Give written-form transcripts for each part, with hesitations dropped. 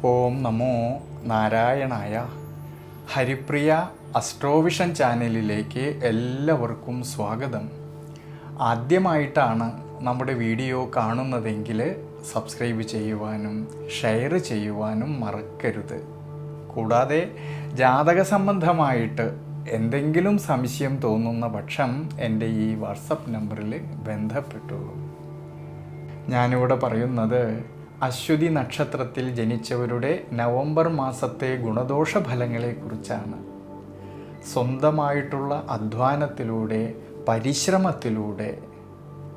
ഓം നമോ നാരായണായ. ഹരിപ്രിയ അസ്ട്രോവിഷൻ ചാനലിലേക്ക് എല്ലാവർക്കും സ്വാഗതം. ആദ്യമായിട്ടാണ് നമ്മുടെ വീഡിയോ കാണുന്നതെങ്കിൽ സബ്സ്ക്രൈബ് ചെയ്യുവാനും ഷെയർ ചെയ്യുവാനും മറക്കരുത്. കൂടാതെ ജാതക സംബന്ധമായിട്ട് എന്തെങ്കിലും സംശയം തോന്നുന്ന പക്ഷം എൻ്റെ ഈ വാട്സപ്പ് നമ്പറിൽ ബന്ധപ്പെട്ടുള്ളൂ. ഞാനിവിടെ പറയുന്നത് അശ്വതി നക്ഷത്രത്തിൽ ജനിച്ചവരുടെ നവംബർ മാസത്തെ ഗുണദോഷ ഫലങ്ങളെക്കുറിച്ചാണ്. സ്വന്തമായിട്ടുള്ള അധ്വാനത്തിലൂടെ പരിശ്രമത്തിലൂടെ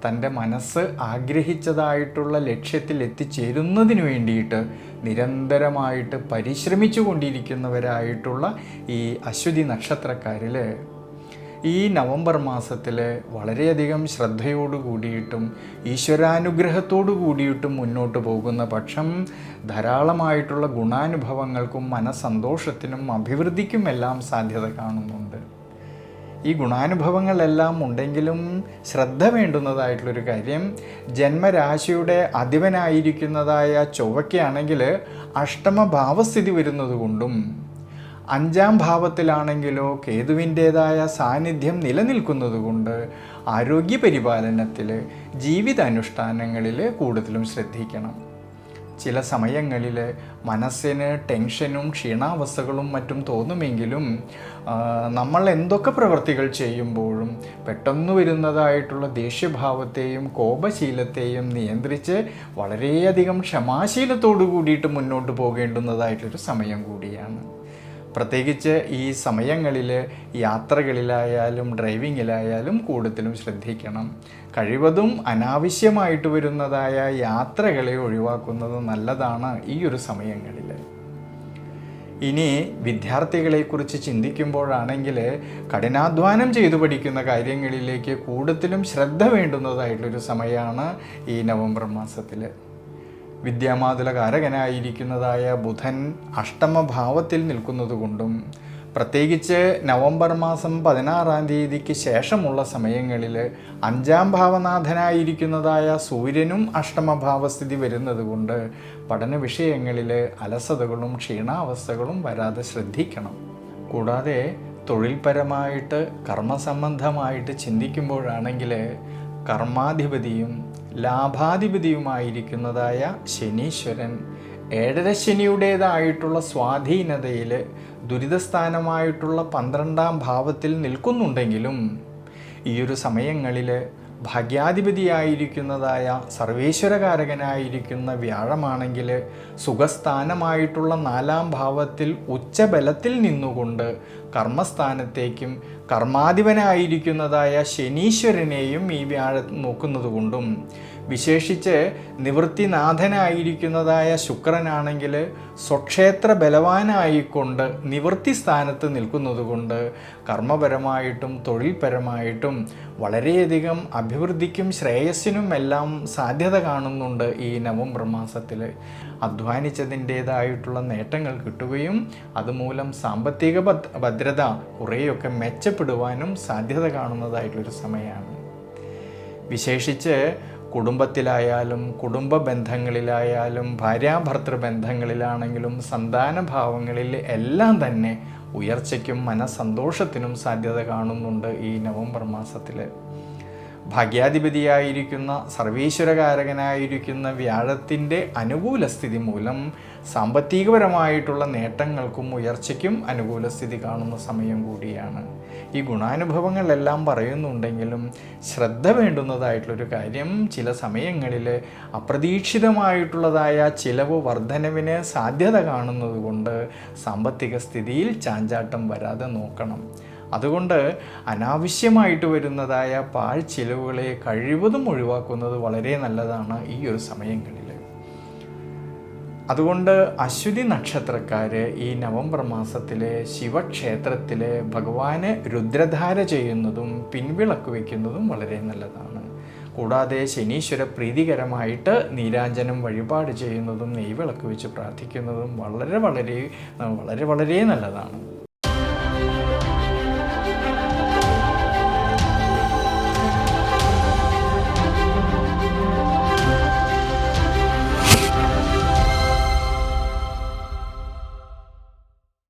തൻ്റെ മനസ്സ് ആഗ്രഹിച്ചതായിട്ടുള്ള ലക്ഷ്യത്തിൽ എത്തിച്ചേരുന്നതിന് വേണ്ടിയിട്ട് നിരന്തരമായിട്ട് പരിശ്രമിച്ചു കൊണ്ടിരിക്കുന്നവരായിട്ടുള്ള ഈ അശ്വതി നക്ഷത്രക്കാരിൽ ഈ നവംബർ മാസത്തിൽ വളരെയധികം ശ്രദ്ധയോടു കൂടിയിട്ടും ഈശ്വരാനുഗ്രഹത്തോടു കൂടിയിട്ടും മുന്നോട്ട് പോകുന്ന പക്ഷം ധാരാളമായിട്ടുള്ള ഗുണാനുഭവങ്ങൾക്കും മനസ്സന്തോഷത്തിനും അഭിവൃദ്ധിക്കുമെല്ലാം സാധ്യത കാണുന്നുണ്ട്. ഈ ഗുണാനുഭവങ്ങളെല്ലാം ഉണ്ടെങ്കിലും ശ്രദ്ധ വേണ്ടുന്നതായിട്ടുള്ളൊരു കാര്യം, ജന്മരാശിയുടെ അധിപനായിരിക്കുന്നതായ ചൊവ്വയ്ക്കാണെങ്കിൽ അഷ്ടമഭാവസ്ഥിതി വരുന്നത് കൊണ്ടും 5-ാം ഭാവത്തിലാണെങ്കിലോ കേതുവിൻ്റേതായ സാന്നിധ്യം നിലനിൽക്കുന്നത് കൊണ്ട് ആരോഗ്യപരിപാലനത്തിൽ ജീവിതാനുഷ്ഠാനങ്ങളിൽ കൂടുതലും ശ്രദ്ധിക്കണം. ചില സമയങ്ങളിൽ മനസ്സിന് ടെൻഷനും ക്ഷീണാവസ്ഥകളും മറ്റും തോന്നുമെങ്കിലും നമ്മൾ എന്തൊക്കെ പ്രവൃത്തികൾ ചെയ്യുമ്പോഴും പെട്ടെന്ന് വരുന്നതായിട്ടുള്ള ദേഷ്യഭാവത്തെയും കോപശീലത്തെയും നിയന്ത്രിച്ച് വളരെയധികം ക്ഷമാശീലത്തോടു കൂടിയിട്ട് മുന്നോട്ട് പോകേണ്ടുന്നതായിട്ടൊരു സമയം കൂടിയാണ്. പ്രത്യേകിച്ച് ഈ സമയങ്ങളിൽ യാത്രകളിലായാലും ഡ്രൈവിങ്ങിലായാലും കൂടുതലും ശ്രദ്ധിക്കണം. കഴിവതും അനാവശ്യമായിട്ട് വരുന്നതായ യാത്രകളെ ഒഴിവാക്കുന്നത് നല്ലതാണ് ഈ ഒരു സമയങ്ങളിൽ. ഇനി വിദ്യാർത്ഥികളെക്കുറിച്ച് ചിന്തിക്കുമ്പോഴാണെങ്കിൽ കഠിനാധ്വാനം ചെയ്തു പഠിക്കുന്ന കാര്യങ്ങളിലേക്ക് കൂടുതലും ശ്രദ്ധ വേണ്ടുന്നതായിട്ടുള്ളൊരു സമയമാണ് ഈ നവംബർ മാസത്തിൽ. വിദ്യാമാതുലകാരകനായിരിക്കുന്നതായ ബുധൻ അഷ്ടമഭാവത്തിൽ നിൽക്കുന്നത് കൊണ്ടും പ്രത്യേകിച്ച് നവംബർ മാസം 16-ാം തീയതിക്ക് ശേഷമുള്ള സമയങ്ങളിൽ 5-ാം ഭാവനാഥനായിരിക്കുന്നതായ സൂര്യനും അഷ്ടമഭാവസ്ഥിതി വരുന്നത് കൊണ്ട് പഠന വിഷയങ്ങളിൽ അലസതകളും ക്ഷീണാവസ്ഥകളും വരാതെ ശ്രദ്ധിക്കണം. കൂടാതെ തൊഴിൽപരമായിട്ട് കർമ്മസംബന്ധമായിട്ട് ചിന്തിക്കുമ്പോഴാണെങ്കിൽ കർമാധിപതിയും ലാഭാധിപതിയുമായിരിക്കുന്നതായ ശനീശ്വരൻ 7ര ശനിയുടേതായിട്ടുള്ള സ്വാധീനതയിൽ ദുരിതസ്ഥാനമായിട്ടുള്ള 12-ാം ഭാവത്തിൽ നിൽക്കുന്നുണ്ടെങ്കിലും ഈ ഒരു സമയങ്ങളിൽ ഭാഗ്യാധിപതിയായിരിക്കുന്നതായ സർവേശ്വരകാരകനായിരിക്കുന്ന വ്യാഴമാണെങ്കിൽ സുഖസ്ഥാനമായിട്ടുള്ള 4-ാം ഭാവത്തിൽ ഉച്ചബലത്തിൽ നിന്നുകൊണ്ട് കർമ്മസ്ഥാനത്തേക്കും കർമാധിപനായിരിക്കുന്നതായ ശനീശ്വരനെയും ഈ വ്യാഴം നോക്കുന്നത് കൊണ്ടും വിശേഷിച്ച് നിവൃത്തിനാഥനായിരിക്കുന്നതായ ശുക്രനാണെങ്കിൽ സ്വക്ഷേത്ര ബലവാനായിക്കൊണ്ട് നിവൃത്തി സ്ഥാനത്ത് നിൽക്കുന്നത് കൊണ്ട് കർമ്മപരമായിട്ടും തൊഴിൽപരമായിട്ടും വളരെയധികം അഭിവൃദ്ധിക്കും ശ്രേയസ്സിനും എല്ലാം സാധ്യത കാണുന്നുണ്ട്. ഈ നവംബർ മാസത്തിൽ അധ്വാനിച്ചതിൻ്റേതായിട്ടുള്ള നേട്ടങ്ങൾ കിട്ടുകയും അതുമൂലം സാമ്പത്തിക ഭദ്രത കുറേയൊക്കെ മെച്ചപ്പെടുവാനും സാധ്യത കാണുന്നതായിട്ടൊരു സമയമാണ്. വിശേഷിച്ച് കുടുംബത്തിലായാലും കുടുംബ ബന്ധങ്ങളിലായാലും ഭാര്യാഭർത്തൃ ബന്ധങ്ങളിലാണെങ്കിലും സന്താനഭാവങ്ങളിൽ എല്ലാം തന്നെ ഉയർച്ചയ്ക്കും മനസ്സന്തോഷത്തിനും സാധ്യത കാണുന്നുണ്ട് ഈ നവംബർ മാസത്തിൽ. ഭാഗ്യാധിപതിയായിരിക്കുന്ന സർവീശ്വരകാരകനായിരിക്കുന്ന വ്യാഴത്തിൻ്റെ അനുകൂല സ്ഥിതി മൂലം സാമ്പത്തികപരമായിട്ടുള്ള നേട്ടങ്ങൾക്കും ഉയർച്ചയ്ക്കും അനുകൂല സ്ഥിതി കാണുന്ന സമയം കൂടിയാണ്. ഈ ഗുണാനുഭവങ്ങളെല്ലാം പറയുന്നുണ്ടെങ്കിലും ശ്രദ്ധ വേണ്ടുന്നതായിട്ടുള്ളൊരു കാര്യം, ചില സമയങ്ങളിൽ അപ്രതീക്ഷിതമായിട്ടുള്ളതായ ചിലവ് വർധനവിന് സാധ്യത കാണുന്നത് കൊണ്ട് സാമ്പത്തിക സ്ഥിതിയിൽ ചാഞ്ചാട്ടം വരാതെ നോക്കണം. അതുകൊണ്ട് അനാവശ്യമായിട്ട് വരുന്നതായ പാഴ്ചിലവുകളെ കഴിവതും ഒഴിവാക്കുന്നത് വളരെ നല്ലതാണ് ഈ ഒരു സമയങ്ങളിൽ. അതുകൊണ്ട് അശ്വതി നക്ഷത്രക്കാർ ഈ നവംബർ മാസത്തിൽ ശിവക്ഷേത്രത്തിൽ ഭഗവാന് രുദ്രധാര ചെയ്യുന്നതും പിൻവിളക്ക് വയ്ക്കുന്നതും വളരെ നല്ലതാണ്. കൂടാതെ ശനീശ്വര പ്രീതികരമായിട്ട് നീരാഞ്ജനം വഴിപാട് ചെയ്യുന്നതും നെയ്വിളക്ക് വെച്ച് പ്രാർത്ഥിക്കുന്നതും വളരെ വളരെ വളരെ വളരെ നല്ലതാണ്.